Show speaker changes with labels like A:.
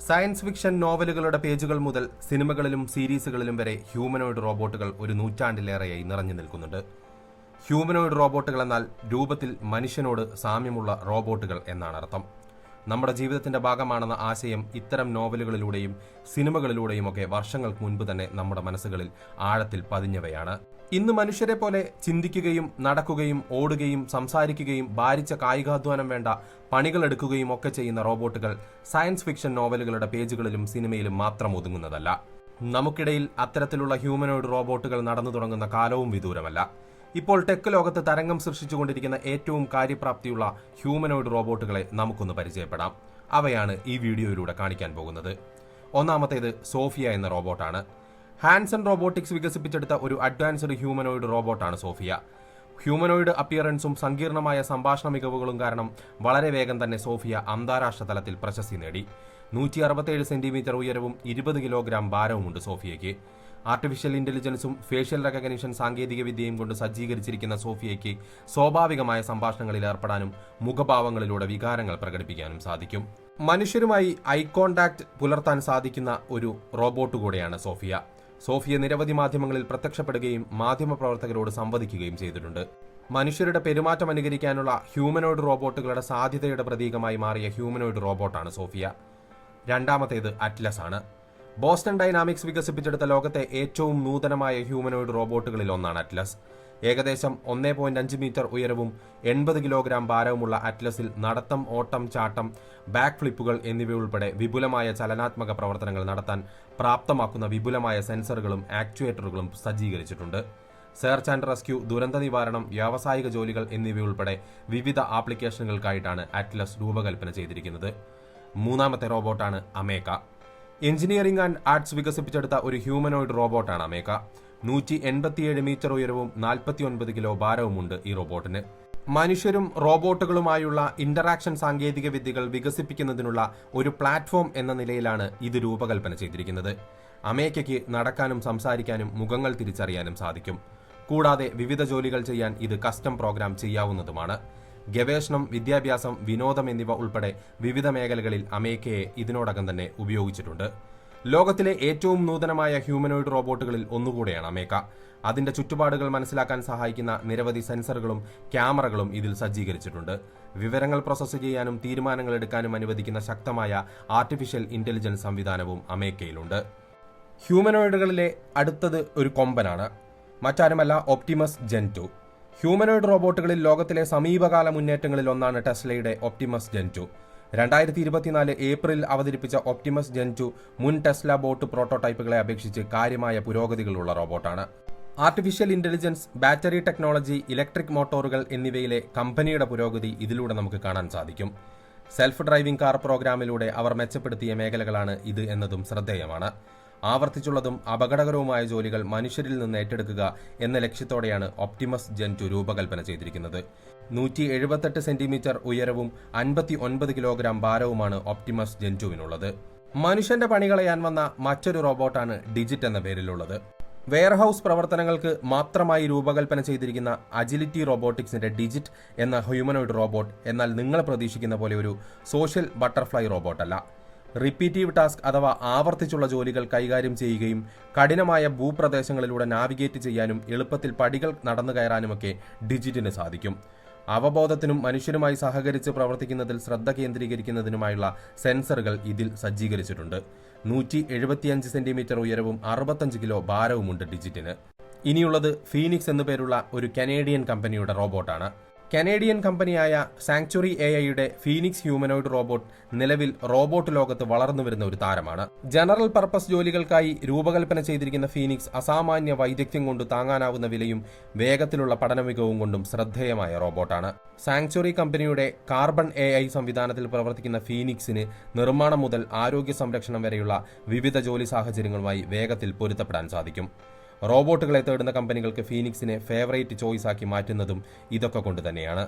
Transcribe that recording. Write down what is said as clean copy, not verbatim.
A: Science fiction നോവലുകളുടെ പേജുകൾ മുതൽ സിനിമകളിലും സീരീസുകളിലും വരെ ഹ്യൂമനോയിഡ് റോബോട്ടുകൾ ഒരു നൂറ്റാണ്ടിലേറെയായി നിറഞ്ഞു നിൽക്കുന്നുണ്ട്. ഹ്യൂമനോയിഡ് റോബോട്ടുകൾ എന്നാൽ രൂപത്തിൽ മനുഷ്യനോട് സാമ്യമുള്ള റോബോട്ടുകൾ എന്നാണ് അർത്ഥം. നമ്മുടെ ജീവിതത്തിന്റെ ഭാഗമാണെന്ന ആശയം ഇത്തരം നോവലുകളിലൂടെയും സിനിമകളിലൂടെയുമൊക്കെ വർഷങ്ങൾക്ക് മുൻപ് തന്നെ നമ്മുടെ മനസ്സുകളിൽ ആഴത്തിൽ പതിഞ്ഞവയാണ്. ഇന്ന് മനുഷ്യരെ പോലെ ചിന്തിക്കുകയും നടക്കുകയും ഓടുകയും സംസാരിക്കുകയും ഭാരിച്ച കായികാധ്വാനം വേണ്ട പണികളെടുക്കുകയും ഒക്കെ ചെയ്യുന്ന റോബോട്ടുകൾ സയൻസ് ഫിക്ഷൻ നോവലുകളുടെ പേജുകളിലും സിനിമയിലും മാത്രം ഒതുങ്ങുന്നതല്ല. നമുക്കിടയിൽ അത്തരത്തിലുള്ള ഹ്യൂമനോയിഡ് റോബോട്ടുകൾ നടന്നു തുടങ്ങുന്ന കാലവും വിദൂരമല്ല. ഇപ്പോൾ ടെക് ലോകത്ത് തരംഗം സൃഷ്ടിച്ചുകൊണ്ടിരിക്കുന്ന ഏറ്റവും കാര്യപ്രാപ്തിയുള്ള ഹ്യൂമനോയിഡ് റോബോട്ടുകളെ നമുക്കൊന്ന് പരിചയപ്പെടാം. അവയാണ് ഈ വീഡിയോയിലൂടെ കാണിക്കാൻ പോകുന്നത്. ഒന്നാമത്തേത് സോഫിയ എന്ന റോബോട്ടാണ്. ഹാൻസൺ റോബോട്ടിക്സ് വികസിപ്പിച്ചെടുത്ത ഒരു അഡ്വാൻസ്ഡ് ഹ്യൂമനോയിഡ് റോബോട്ടാണ് സോഫിയ. ഹ്യൂമനോയിഡ് അപ്പിയറൻസും സങ്കീർണമായ സംഭാഷണ മികവുകളും കാരണം വളരെ വേഗം തന്നെ സോഫിയ അന്താരാഷ്ട്ര തലത്തിൽ പ്രശസ്തി നേടി. 167 സെന്റിമീറ്റർ ഉയരവും 20 കിലോഗ്രാം ഭാരവുമുണ്ട് സോഫിയയ്ക്ക്. ആർട്ടിഫിഷ്യൽ ഇന്റലിജൻസും ഫേഷ്യൽ റെക്കഗ്നിഷൻ സാങ്കേതിക വിദ്യയും കൊണ്ട് സജ്ജീകരിച്ചിരിക്കുന്ന സോഫിയയ്ക്ക് സ്വാഭാവികമായ സംഭാഷണങ്ങളിൽ ഏർപ്പെടാനും മുഖഭാവങ്ങളിലൂടെ വികാരങ്ങൾ പ്രകടിപ്പിക്കാനും സാധിക്കും. മനുഷ്യരുമായി ഐ കോണ്ടാക്ട് പുലർത്താൻ സാധിക്കുന്ന ഒരു റോബോട്ട് കൂടെയാണ് സോഫിയ. സോഫിയ നിരവധി മാധ്യമങ്ങളിൽ പ്രത്യക്ഷപ്പെടുകയും മാധ്യമപ്രവർത്തകരോട് സംവദിക്കുകയും ചെയ്തിട്ടുണ്ട്. മനുഷ്യരുടെ പെരുമാറ്റം അനുകരിക്കാനുള്ള ഹ്യൂമനോയിഡ് റോബോട്ടുകളുടെ സാധ്യതയുടെ പ്രതീകമായി മാറിയ ഹ്യൂമനോയിഡ് റോബോട്ടാണ് സോഫിയ. രണ്ടാമത്തേത് അറ്റ്ലസ് ആണ്. ബോസ്റ്റൺ ഡൈനാമിക്സ് വികസിപ്പിച്ചെടുത്ത ലോകത്തെ ഏറ്റവും നൂതനമായ ഹ്യൂമനോയിഡ് റോബോട്ടുകളിൽ ഒന്നാണ് അറ്റ്ലസ്. ഏകദേശം 1.5 മീറ്റർ ഉയരവും 80 കിലോഗ്രാം ഭാരവുമുള്ള അറ്റ്ലസിൽ നടത്തം, ഓട്ടം, ചാട്ടം, ബാക്ക് ഫ്ലിപ്പുകൾ എന്നിവയുൾപ്പെടെ വിപുലമായ ചലനാത്മക പ്രവർത്തനങ്ങൾ നടത്താൻ പ്രാപ്തമാക്കുന്ന വിപുലമായ സെൻസറുകളും ആക്ച്വേറ്ററുകളും സജ്ജീകരിച്ചിട്ടുണ്ട്. സെർച്ച് ആൻഡ് റെസ്ക്യൂ, ദുരന്ത നിവാരണം, വ്യാവസായിക ജോലികൾ എന്നിവയുൾപ്പെടെ വിവിധ ആപ്ലിക്കേഷനുകൾക്കായിട്ടാണ് അറ്റ്ലസ് രൂപകൽപ്പന ചെയ്തിരിക്കുന്നത്. മൂന്നാമത്തെ റോബോട്ടാണ് അമേക്ക. എഞ്ചിനീയറിംഗ് ആൻഡ് ആർട്സ് വികസിപ്പിച്ചെടുത്ത ഒരു ഹ്യൂമനോയിഡ് റോബോട്ടാണ് അമേക്ക. 187 മീറ്റർ ഉയരവും 49 കിലോ ഭാരവുമുണ്ട് ഈ റോബോട്ടിന്. മനുഷ്യരും റോബോട്ടുകളുമായുള്ള ഇന്ററാക്ഷൻ സാങ്കേതിക വിദ്യകൾ വികസിപ്പിക്കുന്നതിനുള്ള ഒരു പ്ലാറ്റ്ഫോം എന്ന നിലയിലാണ് ഇത് രൂപകൽപ്പന ചെയ്തിരിക്കുന്നത്. അമേക്കയ്ക്ക് നടക്കാനും സംസാരിക്കാനും മുഖങ്ങൾ തിരിച്ചറിയാനും സാധിക്കും. കൂടാതെ വിവിധ ജോലികൾ ചെയ്യാൻ ഇത് കസ്റ്റം പ്രോഗ്രാം ചെയ്യാവുന്നതുമാണ്. ഗവേഷണം, വിദ്യാഭ്യാസം, വിനോദം എന്നിവ ഉൾപ്പെടെ വിവിധ മേഖലകളിൽ അമേക്കയെ ഇതിനോടകം തന്നെ ഉപയോഗിച്ചിട്ടുണ്ട്. ലോകത്തിലെ ഏറ്റവും നൂതനമായ ഹ്യൂമനോയിഡ് റോബോട്ടുകളിൽ ഒന്നുകൂടെയാണ് അമേക്ക. അതിന്റെ ചുറ്റുപാടുകൾ മനസ്സിലാക്കാൻ സഹായിക്കുന്ന നിരവധി സെൻസറുകളും ക്യാമറകളും ഇതിൽ സജ്ജീകരിച്ചിട്ടുണ്ട്. വിവരങ്ങൾ പ്രോസസ്സ് ചെയ്യാനും തീരുമാനങ്ങൾ എടുക്കാനും അനുവദിക്കുന്ന ശക്തമായ ആർട്ടിഫിഷ്യൽ ഇന്റലിജൻസ് സംവിധാനവും അമേക്കയിലുണ്ട്. ഹ്യൂമനോയിഡുകളിലെ അടുത്തത് ഒരു കൊമ്പനാണ്. മറ്റാരുമല്ല, ഒപ്റ്റിമസ് ജെൻ 2. ഹ്യൂമനോയിഡ് റോബോട്ടുകളിൽ ലോകത്തിലെ സമീപകാല മുന്നേറ്റങ്ങളിൽ ഒന്നാണ് ടെസ്ലയുടെ ഒപ്റ്റിമസ് ജെൻ 2. 2024 ഏപ്രിൽ അവതരിപ്പിച്ച ഒപ്റ്റിമസ് ജെൻ 2 മുൻ ടെസ്ല ബോട്ട് പ്രോട്ടോടൈപ്പുകളെ അപേക്ഷിച്ച് കാര്യമായ പുരോഗതികളുള്ള റോബോട്ടാണ്. Artificial intelligence, battery technology, electric മോട്ടോറുകൾ എന്നിവയിലെ കമ്പനിയുടെ പുരോഗതി ഇതിലൂടെ നമുക്ക് കാണാൻ സാധിക്കും. സെൽഫ് ഡ്രൈവിംഗ് കാർ പ്രോഗ്രാമിലൂടെ അവർ മെച്ചപ്പെടുത്തിയ മേഖലകളാണ് ഇത് എന്നതും ശ്രദ്ധേയമാണ്. ആവർത്തിച്ചുള്ളതും അപകടകരവുമായ ജോലികൾ മനുഷ്യരിൽ നിന്ന് ഏറ്റെടുക്കുക എന്ന ലക്ഷ്യത്തോടെയാണ് ഒപ്റ്റിമസ് ജെൻ 2 രൂപകൽപ്പന ചെയ്തിരിക്കുന്നത്. 178 സെന്റിമീറ്റർ ഉയരവും 59 കിലോഗ്രാം ഭാരവുമാണ് ഒപ്റ്റിമസ് ജെൻ 2വിനുള്ളത്. മനുഷ്യന്റെ പണി കളയാൻ വന്ന മറ്റൊരു റോബോട്ടാണ് ഡിജിറ്റ് എന്ന പേരിലുള്ളത്. വെയർഹൌസ് പ്രവർത്തനങ്ങൾക്ക് മാത്രമായി രൂപകൽപ്പന ചെയ്തിരിക്കുന്ന അജിലിറ്റി റോബോട്ടിക്സിന്റെ ഡിജിറ്റ് എന്ന ഹ്യൂമനോയിഡ് റോബോട്ട് എന്നാൽ നിങ്ങൾ പ്രതീക്ഷിക്കുന്ന പോലെ ഒരു സോഷ്യൽ ബട്ടർഫ്ലൈ റോബോട്ടല്ല. റിപ്പീറ്റീവ് ടാസ്ക് അഥവാ ആവർത്തിച്ചുള്ള ജോലികൾ കൈകാര്യം ചെയ്യുകയും കഠിനമായ ഭൂപ്രദേശങ്ങളിലൂടെ നാവിഗേറ്റ് ചെയ്യാനും എളുപ്പത്തിൽ പടികൾ നടന്നു കയറാനുമൊക്കെ ഡിജിറ്റിന് സാധിക്കും. അവബോധത്തിനും മനുഷ്യരുമായി സഹകരിച്ച് പ്രവർത്തിക്കുന്നതിൽ ശ്രദ്ധ കേന്ദ്രീകരിക്കുന്നതിനുമായുള്ള സെൻസറുകൾ ഇതിൽ സജ്ജീകരിച്ചിട്ടുണ്ട്. 175 സെന്റിമീറ്റർ ഉയരവും 65 കിലോ ഭാരവുമുണ്ട് ഡിജിറ്റിന്. ഇനിയുള്ളത് ഫീനിക്സ് എന്നു പേരുള്ള ഒരു കനേഡിയൻ കമ്പനിയുടെ റോബോട്ടാണ്. കനേഡിയൻ കമ്പനിയായ സാങ്ച്വറി AI-യുടെ ഫീനിക്സ് ഹ്യൂമനോയിഡ് റോബോട്ട് നിലവിൽ റോബോട്ട് ലോകത്ത് വളർന്നുവരുന്ന ഒരു താരമാണ്. ജനറൽ പർപ്പസ് ജോലികൾക്കായി രൂപകൽപ്പന ചെയ്തിരിക്കുന്ന ഫീനിക്സ് അസാമാന്യ വൈദഗ്ധ്യം കൊണ്ട് താങ്ങാനാവുന്ന വിലയും വേഗത്തിലുള്ള പഠന മികവും കൊണ്ടും ശ്രദ്ധേയമായ റോബോട്ടാണ്. സാങ്ച്വറി കമ്പനിയുടെ കാർബൺ AI സംവിധാനത്തിൽ പ്രവർത്തിക്കുന്ന ഫീനിക്സിന് നിർമ്മാണം മുതൽ ആരോഗ്യ സംരക്ഷണം വരെയുള്ള വിവിധ ജോലി സാഹചര്യങ്ങളുമായി വേഗത്തിൽ പൊരുത്തപ്പെടാൻ സാധിക്കും. റോബോട്ടുകളെ തേടുന്ന കമ്പനികൾക്ക് ഫീനിക്സിനെ ഫേവറേറ്റ് ചോയ്സ് ആക്കി മാറ്റുന്നതും ഇതൊക്കെ കൊണ്ട് തന്നെയാണ്.